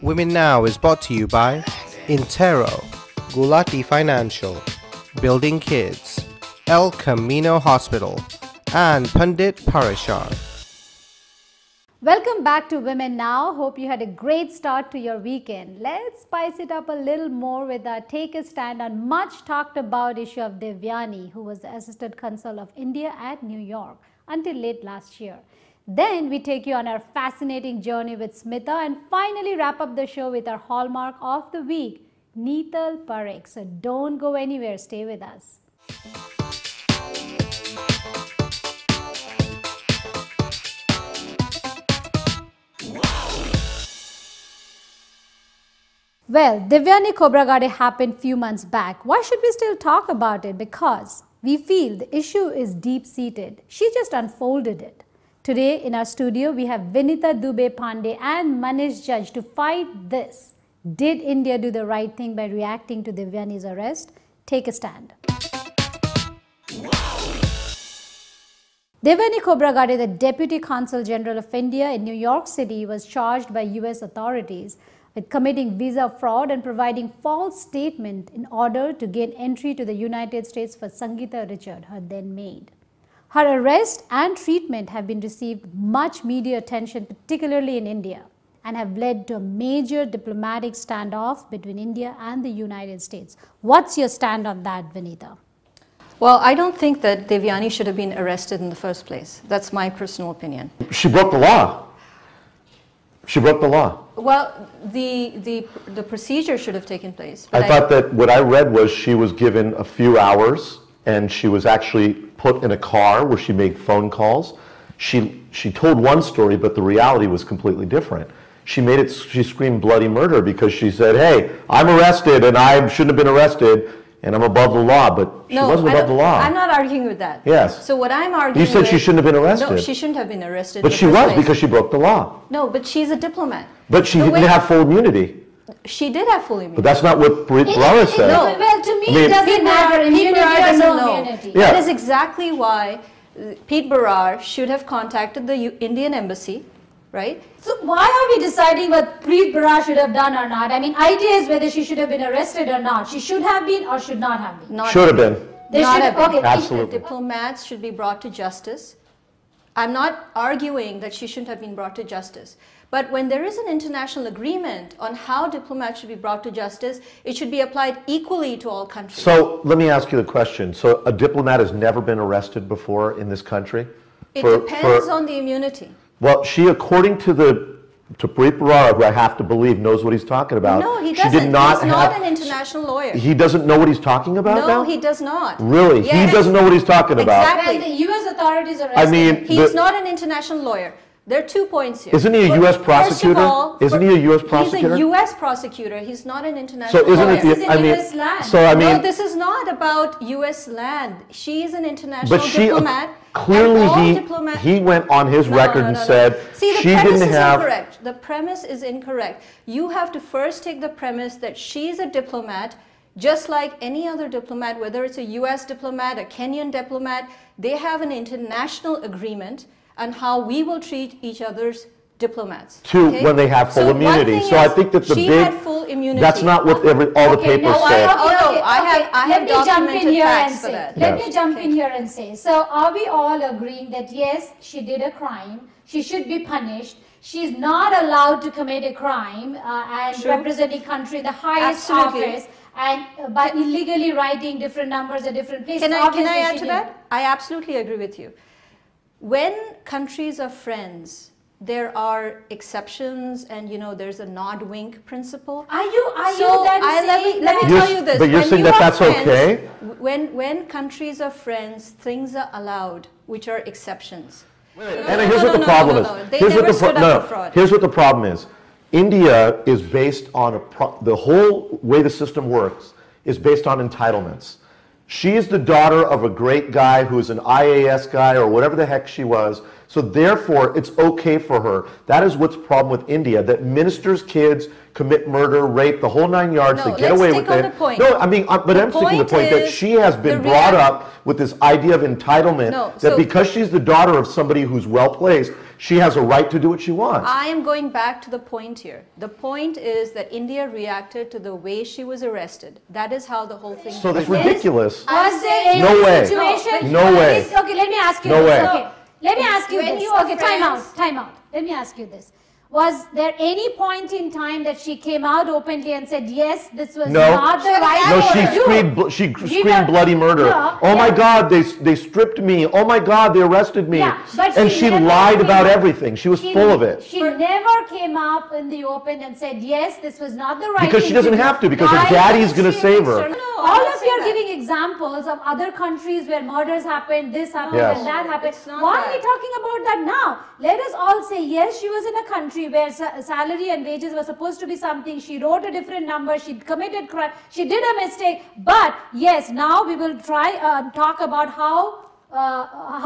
Women Now is brought to you by Intero, Gulati Financial, Building Kids, El Camino Hospital, and Pandit Parashar. Welcome back to Women Now. Hope you had a great start to your weekend. Let's spice it up a little more with our take a stand on much talked about issue of Devyani, who was the Assistant Consul of India at New York until late last year. Then we take you on our fascinating journey with Smita and finally wrap up the show with our hallmark of the week, Neel Parekh. So don't go anywhere, stay with us. Well, Devyani Khobragade happened few months back. Why should we still talk about it? Because we feel the issue is deep-seated. She just unfolded it. Today in our studio, we have Vinita Dubey Pandey and Manish Judge to fight this. Did India do the right thing by reacting to Devyani's arrest? Take a stand. Devyani Khobragade, the Deputy Consul General of India in New York City, was charged by US authorities with committing visa fraud and providing false statement in order to gain entry to the United States for Sangeeta Richard, her then maid. Her arrest and treatment have been received much media attention, particularly in India, and have led to a major diplomatic standoff between India and the United States. What's your stand on that, Vinita? Well, I don't think that Devyani should have been arrested in the first place. That's my personal opinion. She broke the law. She broke the law. Well, the procedure should have taken place. I thought that what I read was she was given a few hours and she was actually put in a car where she made phone calls. She told one story, but the reality was completely different. She screamed bloody murder because she said, hey, I'm arrested and I shouldn't have been arrested and I'm above the law, but she wasn't above the law. I'm not arguing with that. Yes. So what I'm arguing You said she shouldn't have been arrested. No, she shouldn't have been arrested. But she was because she broke the law. No, but she's a diplomat. But she didn't have full immunity. She did have full immunity. But that's not what Bharara said. No. Well, to me, it doesn't matter. Immunity or no immunity. Yeah. That is exactly why Pete Bharara should have contacted the Indian embassy, right? So why are we deciding what Preet Bharara should have done or not? I mean, idea is whether she should have been arrested or not. She should have been or should not have been. Should have been. They should have been. Okay. Absolutely. Diplomats should be brought to justice. I'm not arguing that she shouldn't have been brought to justice. But when there is an international agreement on how diplomats should be brought to justice, it should be applied equally to all countries. So let me ask you the question. So a diplomat has never been arrested before in this country? It depends on the immunity. Well, she, according to Preet Bharara, who I have to believe knows what he's talking about. No, he doesn't. He's not an international lawyer. He doesn't know what he's talking about now? No, he does not. Really? Yes. He doesn't know what he's talking about? Exactly. Well, the US authorities arrested I mean, he's not an international lawyer. There are 2 points here. Isn't he a U.S. prosecutor? First of all, isn't he a U.S. prosecutor? He's a U.S. prosecutor. He's not an international so isn't lawyer. it? This is in US land. So I mean, no, this is not about U.S. land. She is an international but she diplomat. clearly he went on his record and said See, she didn't have. Incorrect. The premise is incorrect. You have to first take the premise that she's a diplomat. Just like any other diplomat, whether it's a U.S. diplomat, a Kenyan diplomat, they have an international agreement on how we will treat each other's diplomats. When they have full immunity. So I think that the she had full immunity. That's not what all the papers say. I have documented facts for that. Let me jump in here and say, so are we all agreeing that yes, she did a crime, she should be punished, she's not allowed to commit a crime and represent a country in the highest office and by illegally writing different numbers at different places? Can I add to that? I absolutely agree with you. When countries are friends, there are exceptions, and there's a nod-wink principle. Are you saying let me tell you this. But you're saying that that's okay? When countries are friends, things are allowed, which are exceptions. And here's what the problem is. Here's what the problem is. India is based on the whole way the system works is based on entitlements. She is the daughter of a great guy who's an IAS guy or whatever the heck she was. So therefore, it's okay for her. That is what's the problem with India, that ministers' kids commit murder, rape, the whole 9 yards, No, they get away with let's stick it. on the point. No, I mean, but I'm sticking to the point that is she has been brought up with this idea of entitlement, that because she's the daughter of somebody who's well-placed, she has a right to do what she wants. I am going back to the point here. The point is that India reacted to the way she was arrested. That is how the whole thing So that's ridiculous. Was there any No way. situation? No way. Okay, let me ask you No this. way. Okay, let me ask you When this. you are Okay, time out. Let me ask you this. Was there any point in time that she came out openly and said, yes, this was not the right No, order? she screamed bloody murder. No, oh my God, they stripped me. Oh my God, they arrested me. Yeah, but and she lied about everything. She was full of it. She never came up in the open and said, yes, this was not the right thing. Because she doesn't have to, because her daddy's going to save her. All of you are giving examples of other countries where murders happened, this happened, and that happened. Why are we talking about that now? Let us all say, yes, she was in a country where salary and wages were supposed to be something. She wrote a different number. She committed crime. She did a mistake. But yes, now we will try talk about how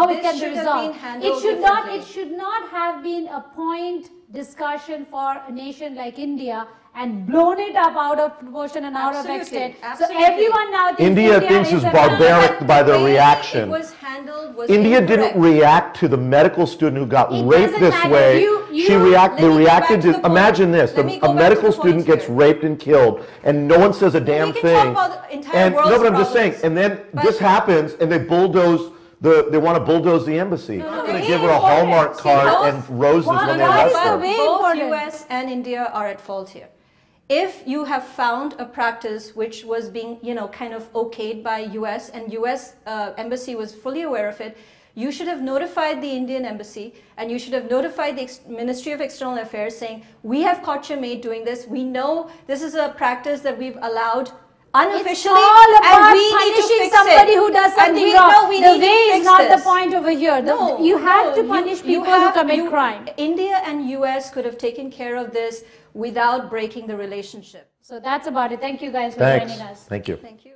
it can be resolved. It should not have been a point discussion for a nation like India and blown it up out of proportion and out of extent. So everyone now thinks India thinks is barbaric by the reaction. It was handled was India incorrect. didn't react to the medical student who got raped this way. They reacted to, imagine this, a medical student gets raped and killed and no one says a damn thing. And no, but I'm just saying, and then this happens and they bulldoze they want to bulldoze the embassy. They're going to give her a Hallmark card and roses when they arrest her. Both US and India are at fault here. If you have found a practice which was being, kind of okayed by US and US embassy was fully aware of it, you should have notified the Indian embassy and you should have notified the Ministry of External Affairs saying, we have caught your maid doing this. We know this is a practice that we've allowed unofficially, it's all about and we punishing need to fix somebody it. who does something wrong. The way is not the point over here. You have to punish people who commit crime. India and US could have taken care of this without breaking the relationship. So that's about it. Thank you guys for joining us. Thank you. Thank you.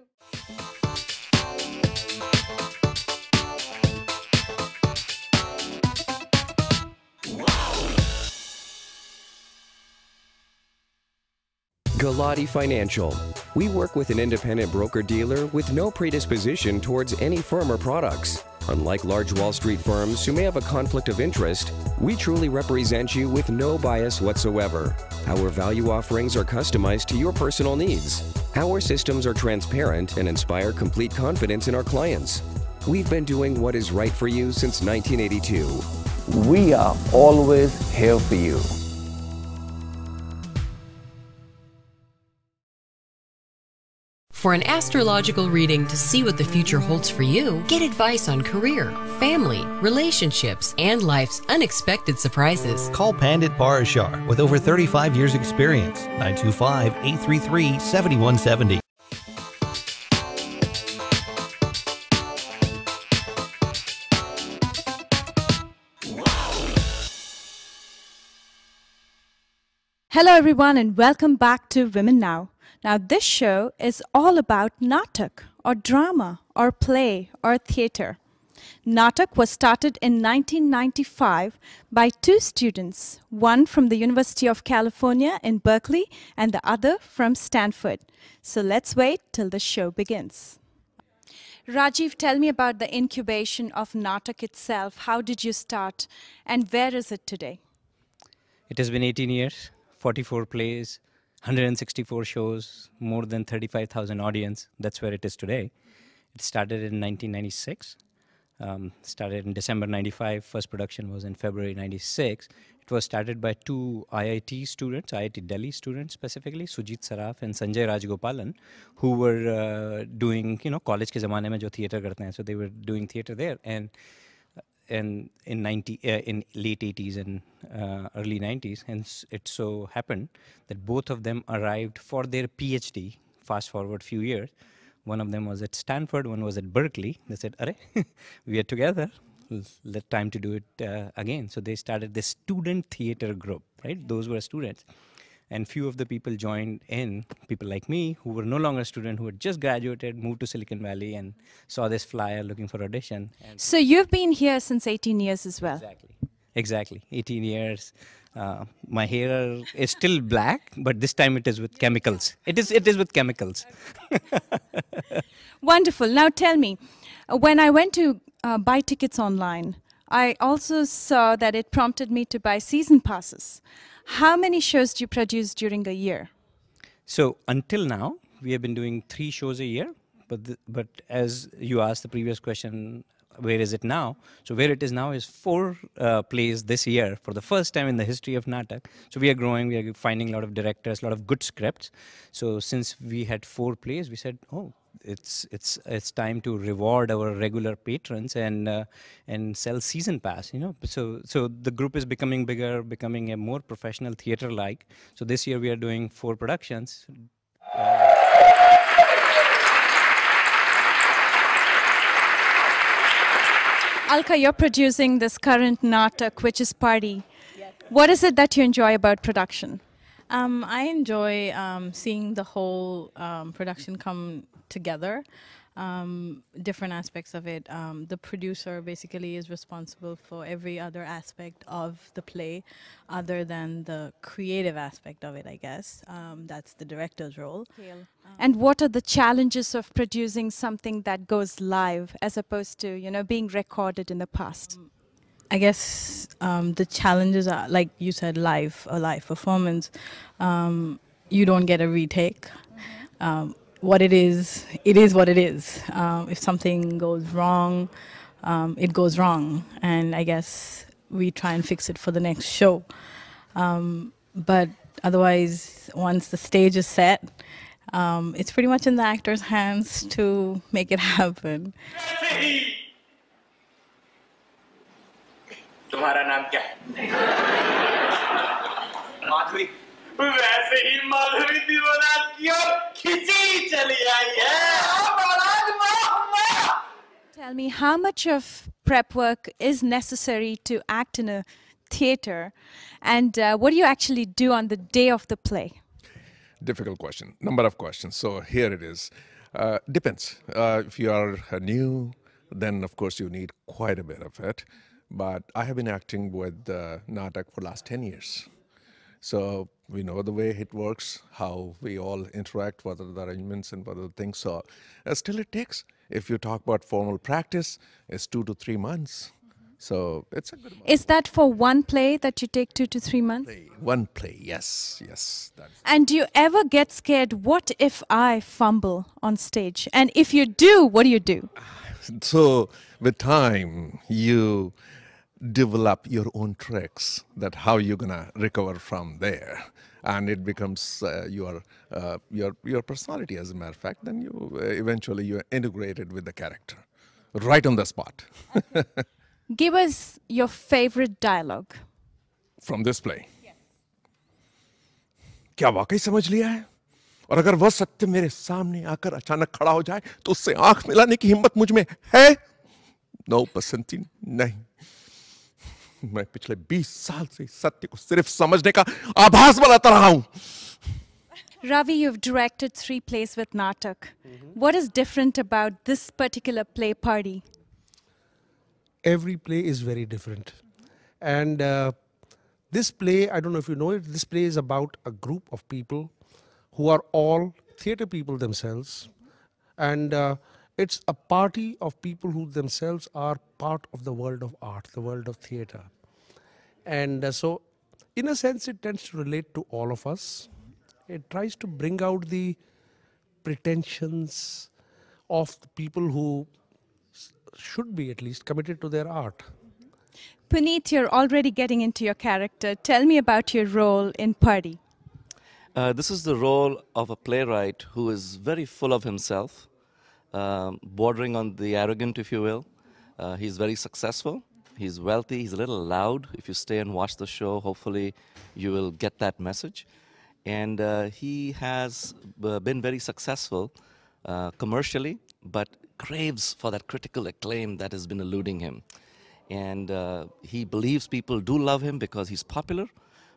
Galati Financial. We work with an independent broker-dealer with no predisposition towards any firm or products. Unlike large Wall Street firms who may have a conflict of interest, we truly represent you with no bias whatsoever. Our value offerings are customized to your personal needs. Our systems are transparent and inspire complete confidence in our clients. We've been doing what is right for you since 1982. We are always here for you. For an astrological reading to see what the future holds for you, get advice on career, family, relationships, and life's unexpected surprises. Call Pandit Parashar with over 35 years experience. 925-833-7170. Hello everyone and welcome back to Women Now. Now this show is all about Natak or drama or play or theatre. Natak was started in 1995 by two students, one from the University of California in Berkeley and the other from Stanford. So let's wait till the show begins. Rajiv, tell me about the incubation of Natak itself. How did you start and where is it today? It has been 18 years, 44 plays, 164 shows, more than 35,000 audience. That's where it is today. It started in 1996. Started in December 95. First production was in February 96. It was started by two IIT students, IIT Delhi students specifically, Sujit Saraf and Sanjay Rajgopalan, who were doing, college ke zamane mein jo theater karte hain. So they were doing theater there. And in late 80s and early 90s, and it so happened that both of them arrived for their PhD. Fast forward few years, one of them was at Stanford, one was at Berkeley. They said, "Arey, we are together. Let time to do it again." So they started this student theater group. Right, those were students, and few of the people joined in, people like me, who were no longer a student, who had just graduated, moved to Silicon Valley, and saw this flyer looking for audition. And So you've been here since 18 years as well. Exactly, 18 years. My hair is still black, but this time it is with chemicals. It is with chemicals. Wonderful. Now tell me, when I went to buy tickets online, I also saw that it prompted me to buy season passes. How many shows do you produce during a year? So until now, we have been doing 3 shows a year. But as you asked the previous question, where is it now? So where it is now is 4 plays this year for the first time in the history of Natak. So we are growing, we are finding a lot of directors, a lot of good scripts. So since we had 4 plays, we said, oh, it's time to reward our regular patrons and sell season pass. You know, so the group is becoming bigger, becoming a more professional theater-like. So this year we are doing 4 productions. Alka, you're producing this current Naatak, which is Party. Yes. What is it that you enjoy about production? I enjoy seeing the whole production come together, different aspects of it. The producer basically is responsible for every other aspect of the play other than the creative aspect of it, I guess. That's the director's role. And what are the challenges of producing something that goes live as opposed to, you know, being recorded in the past? I guess the challenges are, like you said, a live performance. You don't get a retake. What it is what it is. If something goes wrong, it goes wrong. And I guess we try and fix it for the next show. But otherwise, once the stage is set, it's pretty much in the actor's hands to make it happen. तुम्हारा नाम क्या है? माधुरी। वैसे ही माधुरी दीवाना की ओर खिंची चली आई है। Tell me, how much of prep work is necessary to act in a theater, and what do you actually do on the day of the play? Difficult question. Number of questions. So here it is. Depends. If you are new, then of course you need quite a bit of it. But I have been acting with Natak for the last 10 years. So we know the way it works, how we all interact, what are the arrangements and what are the things. So still it takes, if you talk about formal practice, it's 2 to 3 months. So it's a good amount. Is that for one play that you take 2 to 3 months? One play, yes. And do you ever get scared, what if I fumble on stage? And if you do, what do you do? So with time, you develop your own tricks that how you're gonna recover from there, and it becomes your personality. As a matter of fact, then you eventually you're integrated with the character right on the spot. Give us your favorite dialogue from this play. Yes. क्या वाकई समझ लिया है? और अगर वह सत्य मेरे सामने आकर अचानक खड़ा हो जाए तो उससे आंख मिलाने की हिम्मत मुझ में है? नो बसंती, नहीं। मैं पिछले 20 साल से सत्य को सिर्फ समझने का आभास बनाता रहा हूं। Ravi, you've directed 3 plays with Natak. What is different about this particular play, Party? Every play is very different. And this play, I don't know if you know it, this play is about a group of people who are all theater people themselves. And it's a party of people who themselves are part of the world of art, the world of theater. And so, in a sense, it tends to relate to all of us. It tries to bring out the pretensions of the people who should be at least committed to their art. Puneet, you're already getting into your character. Tell me about your role in Party. This is the role of a playwright who is very full of himself, bordering on the arrogant, if you will. He's very successful. He's wealthy. He's a little loud. If you stay and watch the show, hopefully you will get that message. And he has been very successful commercially, but craves for that critical acclaim that has been eluding him. And he believes people do love him because he's popular,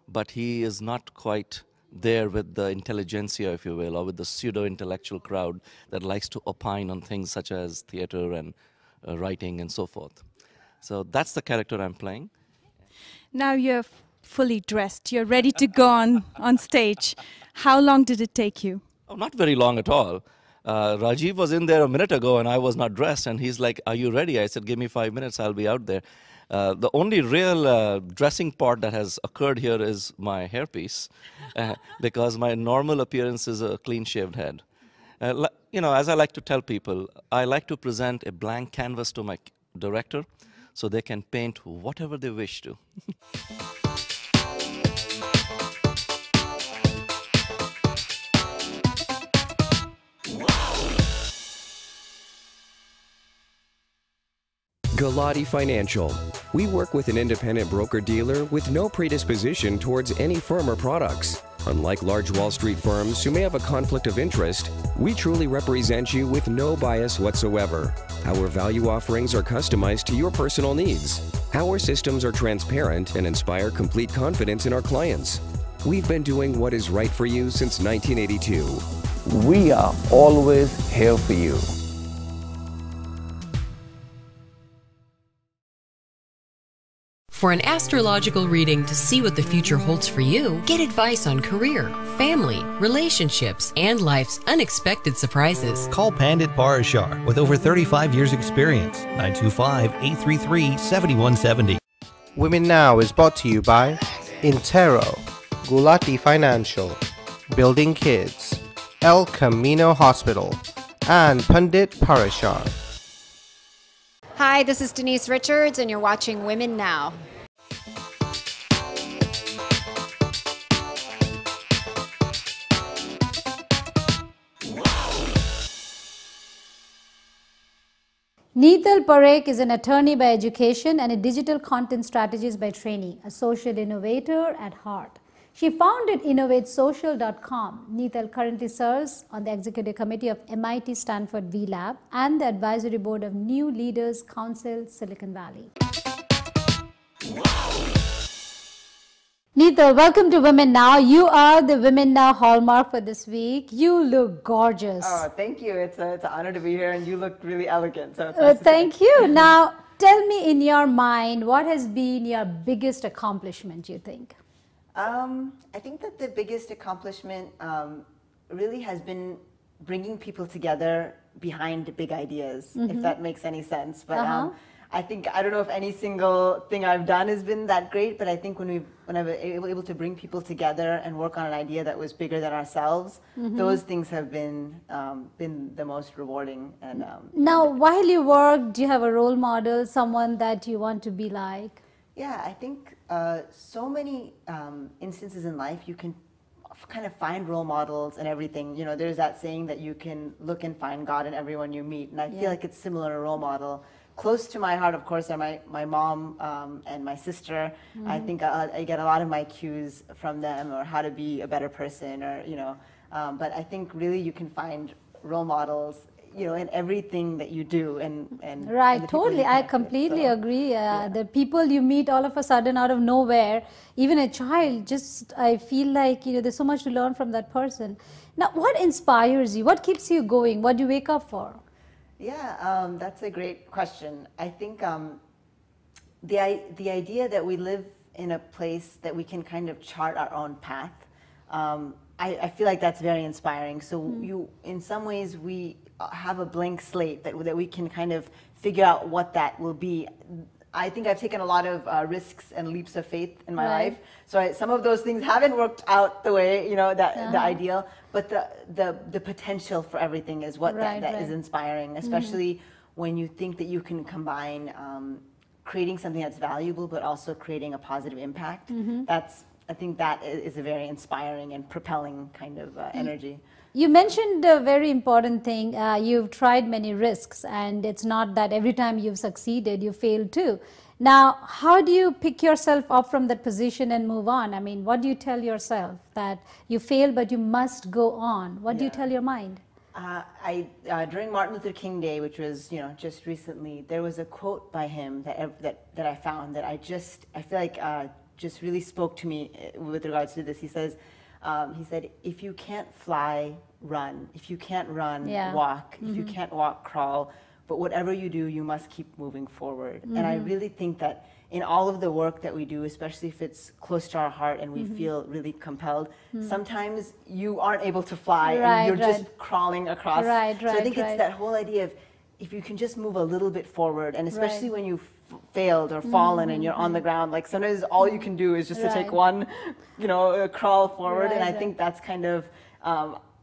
but he is not quite there with the intelligentsia, if you will, or with the pseudo-intellectual crowd that likes to opine on things such as theater and writing and so forth. So that's the character I'm playing. Now you're fully dressed. You're ready to go on stage. How long did it take you? Oh, not very long at all. Rajiv was in there a minute ago and I was not dressed, and he's like, "Are you ready?" I said, "Give me 5 minutes, I'll be out there." The only real dressing part that has occurred here is my hairpiece, because my normal appearance is a clean-shaved head. You know, as I like to tell people, I like to present a blank canvas to my director so they can paint whatever they wish to. Galati Financial. We work with an independent broker-dealer with no predisposition towards any firm or products. Unlike large Wall Street firms who may have a conflict of interest, we truly represent you with no bias whatsoever. Our value offerings are customized to your personal needs. Our systems are transparent and inspire complete confidence in our clients. We've been doing what is right for you since 1982. We are always here for you. For an astrological reading to see what the future holds for you, get advice on career, family, relationships, and life's unexpected surprises. Call Pandit Parashar with over 35 years experience. 925-833-7170. Women Now is brought to you by Intero, Gulati Financial, Building Kids, El Camino Hospital, and Pandit Parashar. Hi, this is Denise Richards, and you're watching Women Now. Neel Parekh is an attorney by education and a digital content strategist by training, a social innovator at heart. She founded InnovateSocial.com. Neetal currently serves on the executive committee of MIT Stanford V-Lab and the advisory board of New Leaders Council, Silicon Valley. Neetal, welcome to Women Now. You are the Women Now hallmark for this week. You look gorgeous. Oh, thank you. It's an honor to be here, and you look really elegant. So it's nice thank you. Now, tell me in your mind, what has been your biggest accomplishment, you think? I think that the biggest accomplishment really has been bringing people together behind big ideas, if that makes any sense. But I think, I don't know if any single thing I've done has been that great, but I think when I've been able to bring people together and work on an idea that was bigger than ourselves, those things have been the most rewarding. And now, while you work, do you have a role model, someone that you want to be like? Yeah, I think so many instances in life you can kind of find role models and everything. You know, there's that saying that you can look and find God in everyone you meet, and I feel like it's similar to a role model. Close to my heart, of course, are my mom and my sister. I think I get a lot of my cues from them, or how to be a better person, or but I think really you can find role models, in everything that you do, and right, totally. I completely agree. The people you meet all of a sudden out of nowhere, even a child, I feel like there's so much to learn from that person. Now, what inspires you? What keeps you going? What do you wake up for? Yeah, that's a great question. I think the idea that we live in a place that we can kind of chart our own path, I feel like that's very inspiring. So in some ways, we have a blank slate that we can kind of figure out what that will be. I think I've taken a lot of risks and leaps of faith in my life. So some of those things haven't worked out the way, the ideal, but the potential for everything is what that is inspiring, especially when you think that you can combine creating something that's valuable, but also creating a positive impact. I think that is a very inspiring and propelling kind of energy. You mentioned a very important thing. You've tried many risks, and it's not that every time you've succeeded, you failed too. Now, how do you pick yourself up from that position and move on? I mean, what do you tell yourself? That you failed, but you must go on. What do you tell your mind? During Martin Luther King Day, which was just recently, there was a quote by him that I found that I feel like just really spoke to me with regards to this. He says, he said, if you can't fly, run. If you can't run, Yeah. walk. If you can't walk, crawl. But whatever you do, you must keep moving forward. And I really think that in all of the work that we do, especially if it's close to our heart and we feel really compelled, sometimes you aren't able to fly and you're just crawling across. So I think it's that whole idea of if you can just move a little bit forward, and especially when you've failed or fallen and you're on the ground, like sometimes all you can do is just to take one, crawl forward. And I think that's kind of,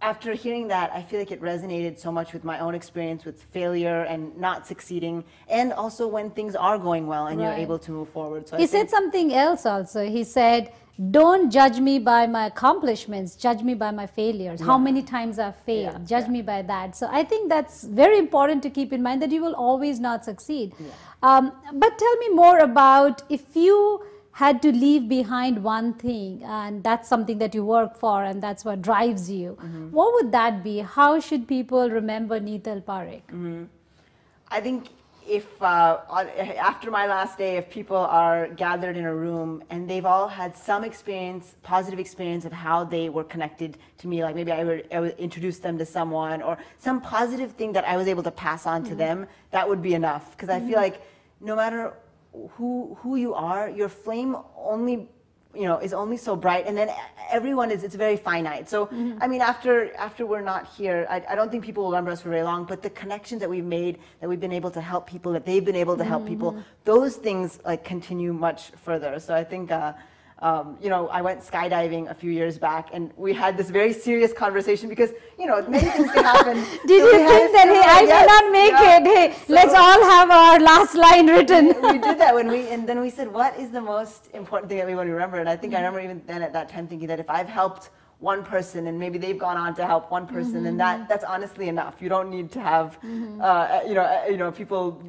after hearing that, I feel like it resonated so much with my own experience with failure and not succeeding, and also when things are going well and you're able to move forward. So he said something else also. He said, don't judge me by my accomplishments, judge me by my failures. How many times I've failed, judge me by that. So I think that's very important to keep in mind, that you will always not succeed. But tell me more about, if you had to leave behind one thing, and that's something that you work for and that's what drives you, what would that be? How should people remember Neel Parekh? I think if after my last day, if people are gathered in a room and they've all had some experience, positive experience of how they were connected to me, like maybe I would introduce them to someone or some positive thing that I was able to pass on to them, that would be enough. Because I feel like no matter who you are, your flame only is only so bright, and then everyone it's very finite. So I mean, after we're not here, I don't think people will remember us for very long, but the connections that we've made, that we've been able to help people, that they've been able to help people, those things like continue much further. So I think I went skydiving a few years back, and we had this very serious conversation because, many things can happen. Did you think that, hey, I may not make it, hey, so let's all have our last line written? We did that and then we said, what is the most important thing that we want to remember? And I think I remember even then at that time thinking that if I've helped one person and maybe they've gone on to help one person, then that's honestly enough. You don't need to have, people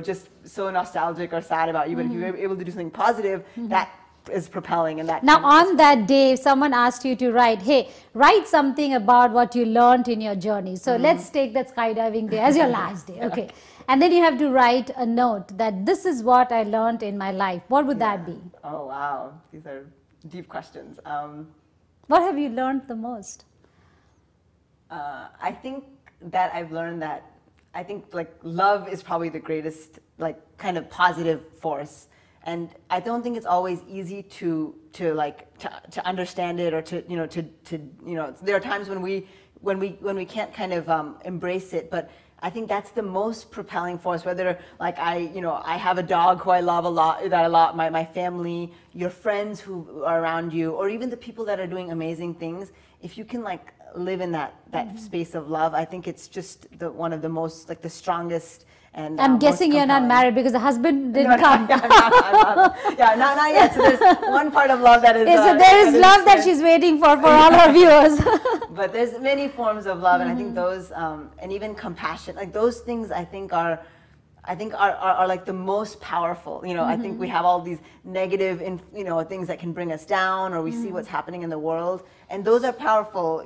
just so nostalgic or sad about you, but if you're able to do something positive, that is propelling. And that now on that day, if someone asked you to write, hey, write something about what you learned in your journey. So let's take that skydiving day as your last day. Okay. And then you have to write a note that this is what I learned in my life. What would that be? Oh, wow. These are deep questions. What have you learned the most? I think that I've learned that I think like love is probably the greatest like kind of positive force. And I don't think it's always easy to understand it, or there are times when we can't kind of embrace it, but I think that's the most propelling force. Whether like I have a dog who I love a lot, my family, your friends who are around you, or even the people that are doing amazing things. If you can like live in that space of love, I think it's just one of the most like the strongest. And I'm guessing you're not married because the husband didn't come. Not yet. So there's one part of love that is. So there is love that she's waiting for all our viewers. But there's many forms of love, and I think those, and even compassion, like those things, I think are like the most powerful. I think we have all these negative, things that can bring us down, or we see what's happening in the world, and those are powerful.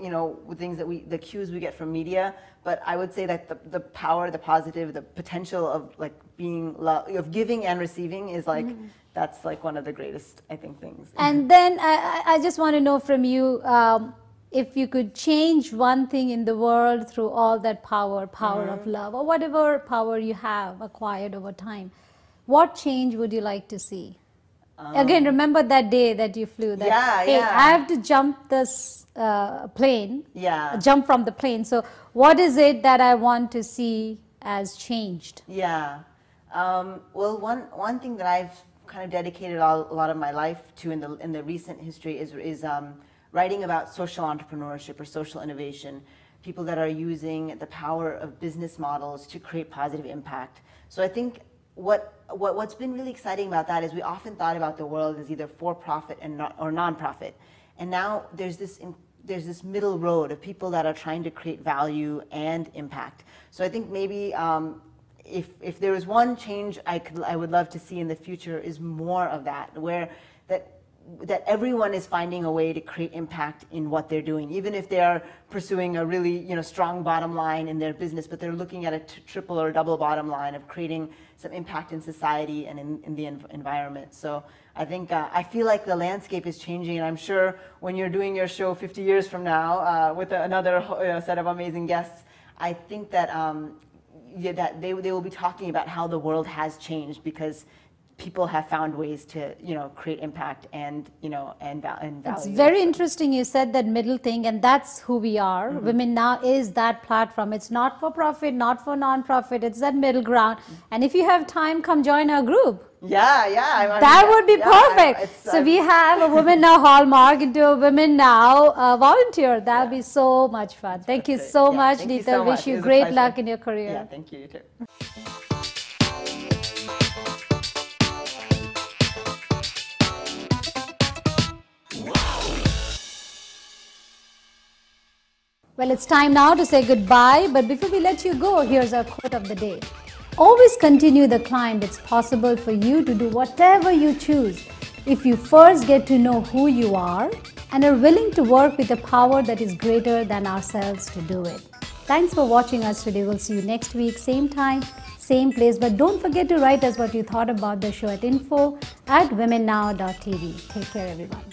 Things that the cues we get from media. But I would say that the power, the positive, the potential of like being of giving and receiving is like that's like one of the greatest, I think, things. And then I just want to know from you, if you could change one thing in the world through all that power of love, or whatever power you have acquired over time, what change would you like to see? Again, remember that day that you flew. That, hey, I have to jump this plane. Jump from the plane. So, what is it that I want to see as changed? Well, one thing that I've kind of dedicated a lot of my life to in the recent history is writing about social entrepreneurship or social innovation. People that are using the power of business models to create positive impact. So I think what's been really exciting about that is we often thought about the world as either for-profit or non-profit, and now there's this middle road of people that are trying to create value and impact. So I think maybe if there was one change I would love to see in the future is more of that, where that that everyone is finding a way to create impact in what they're doing, even if they are pursuing a really strong bottom line in their business, but they're looking at a triple or double bottom line of creating some impact in society and in the environment. So I think I feel like the landscape is changing, and I'm sure when you're doing your show 50 years from now with another set of amazing guests, I think that that they will be talking about how the world has changed because people have found ways to create impact and value. It's very interesting you said that middle thing, and that's who we are. Women Now is that platform. It's not for profit, not for non-profit. It's that middle ground. And if you have time, come join our group. Yeah. That would be perfect. So we have a Women Now hallmark into a Women Now volunteer. That would be so much fun. Thank you so much, Neetal. Wish you great luck in your career. Yeah, thank you. You too. Well, it's time now to say goodbye, but before we let you go, here's our quote of the day. Always continue the climb. It's possible for you to do whatever you choose if you first get to know who you are and are willing to work with a power that is greater than ourselves to do it. Thanks for watching us today. We'll see you next week, same time, same place. But don't forget to write us what you thought about the show at info@womennow.tv. Take care, everyone.